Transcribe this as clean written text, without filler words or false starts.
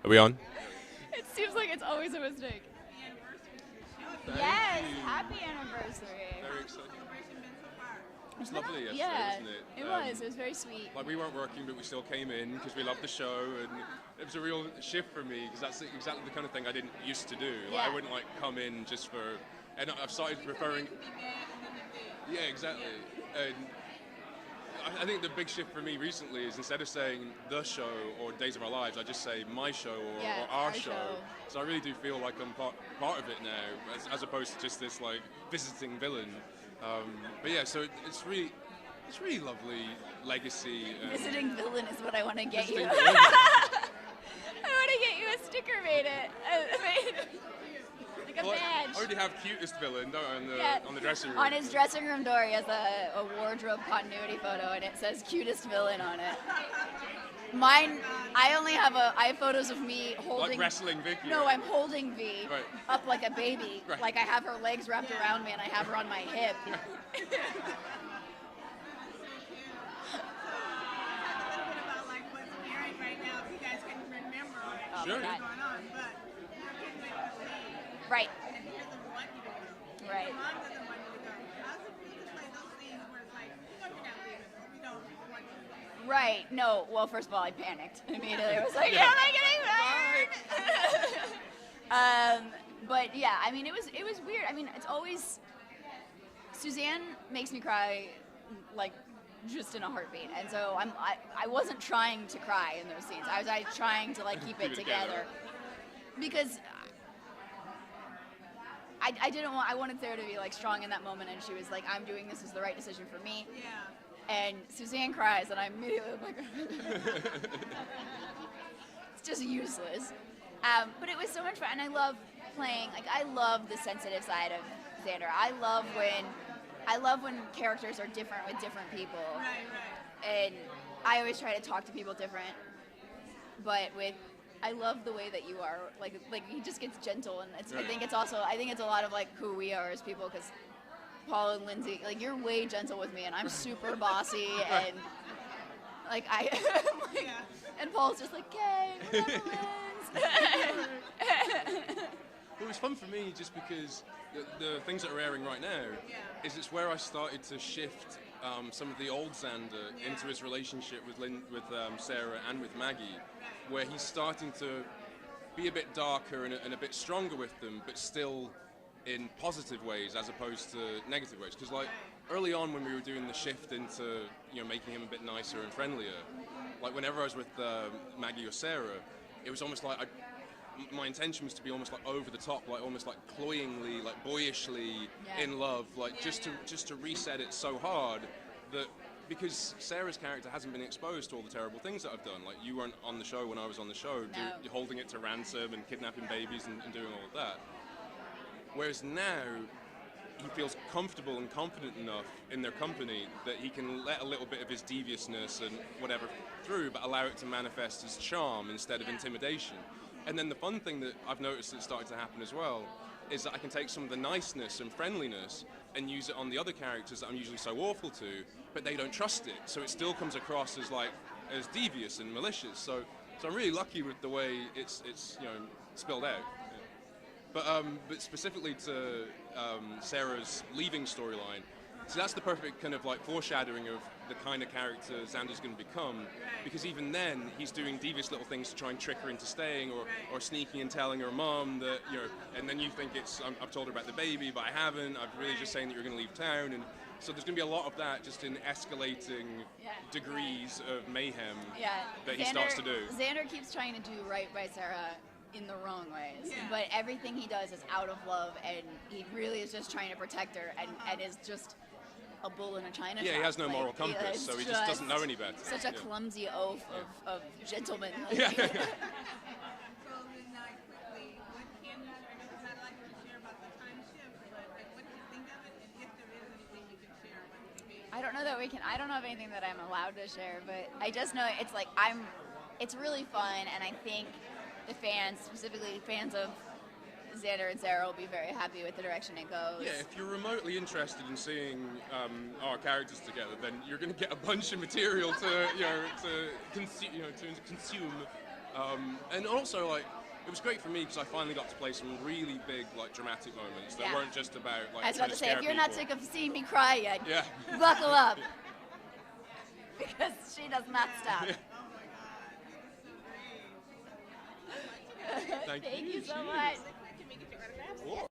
Are we on? It seems like it's always a mistake. Thank Yes, you. happy anniversary. Very exciting. It's Isn't lovely that- yesterday, yeah, wasn't it? it was. It was very sweet. Like we weren't working, but we still came in because we loved the show, and it was a real shift for me because that's exactly the kind of thing I didn't used to do. Like, Yeah. I wouldn't like come in just for, and I've started referring. Yeah, exactly. And I think the big shift for me recently is instead of saying the show or Days of Our Lives, I just say my show or our show. So I really do feel like I'm part of it now, as opposed to just this like visiting villain. But yeah, so it's really lovely legacy. Visiting villain is what I want to get you. Visiting I villain. want to get you a sticker made like a Well, I badge. already have cutest villain, don't I, on the dressing room. On his dressing room door, he has a wardrobe continuity photo, and it says "cutest villain" on it. Mine, I have photos of me holding. Like wrestling Vicky. No, right? I'm holding V Right. up like a baby. Right. Like I have her legs wrapped around me, and I have her on my hip. Oh, Sure. my God. Going on, but your kids make you leave, Right. and he doesn't want you to go. Right. Your mom doesn't want you to go. How's it feel to play those scenes where it's like, we know you're not leaving, but we don't want you to leave? Right. No. Well, first of all, I panicked immediately. I was like, "Am I getting fired?" But yeah, I mean, it was weird. I mean, it's always Suzanne makes me cry, like just in a heartbeat, and so I wasn't trying to cry in those scenes. I was trying to like keep it together because I didn't want. I wanted Sarah to be like strong in that moment, and she was like, "I'm doing this is the right decision for me." Yeah. And Suzanne cries, and I immediately am like, it's just useless. But it was so much fun, and I love playing. Like I love the sensitive side of Xander. I love when characters are different with different people, Right, right. and I always try to talk to people different. But I love the way that you are. Like he just gets gentle, and I think it's a lot of like who we are as people because. Paul and Linsey, like you're way gentle with me, and I'm super bossy, and like Yeah. and Paul's just like, "Okay, It was fun for me just because the things that are airing right now is it's where I started to shift some of the old Xander into his relationship with Sarah and with Maggie, where he's starting to be a bit darker and a bit stronger with them, but still in positive ways as opposed to negative ways. Because like early on when we were doing the shift into making him a bit nicer and friendlier, like whenever I was with Maggie or Sarah, it was almost like my intention was to be almost like over the top, like almost like cloyingly, like boyishly in love, like just to reset it so hard that because Sarah's character hasn't been exposed to all the terrible things that I've done. Like you weren't on the show when I was on the show, holding it to ransom and kidnapping babies and doing all of that. Whereas now, he feels comfortable and confident enough in their company that he can let a little bit of his deviousness and whatever through, but allow it to manifest as charm instead of intimidation. And then the fun thing that I've noticed that's started to happen as well is that I can take some of the niceness and friendliness and use it on the other characters that I'm usually so awful to, but they don't trust it. So it still comes across as devious and malicious. So I'm really lucky with the way it's spilled out. But specifically to Sarah's leaving storyline, so that's the perfect kind of like foreshadowing of the kind of character Xander's going to become, because even then he's doing devious little things to try and trick her into staying, or sneaking and telling her mom that and then you think I've told her about the baby, but I haven't. I'm really just saying that you're going to leave town, and so there's going to be a lot of that just in escalating degrees of mayhem that he starts to do. Xander keeps trying to do right by Sarah in the wrong ways, but everything he does is out of love, and he really is just trying to protect her, and is just a bull in a china shop. He has no moral compass, so he just doesn't know any better. Such a clumsy oaf of gentleman. Yeah. So then, quickly, what can you, I know it's not like to share about the time shift, but what do you think of it, and if there is anything you can share on TV? I don't know of anything that I'm allowed to share, but I just know it's like it's really fun, and I think the fans, specifically fans of Xander and Sarah, will be very happy with the direction it goes. Yeah, if you're remotely interested in seeing our characters together, then you're going to get a bunch of material to consume. And also, like, it was great for me because I finally got to play some really big, like, dramatic moments that Yeah. weren't just about, like, I was trying about to to say, scare if you're not people. sick of seeing me cry yet, Yeah. buckle up. Because she does not stop. Yeah. Oh my God, this is so great. Thank Thank you so cheers. much. Can we get your autographs? Cool.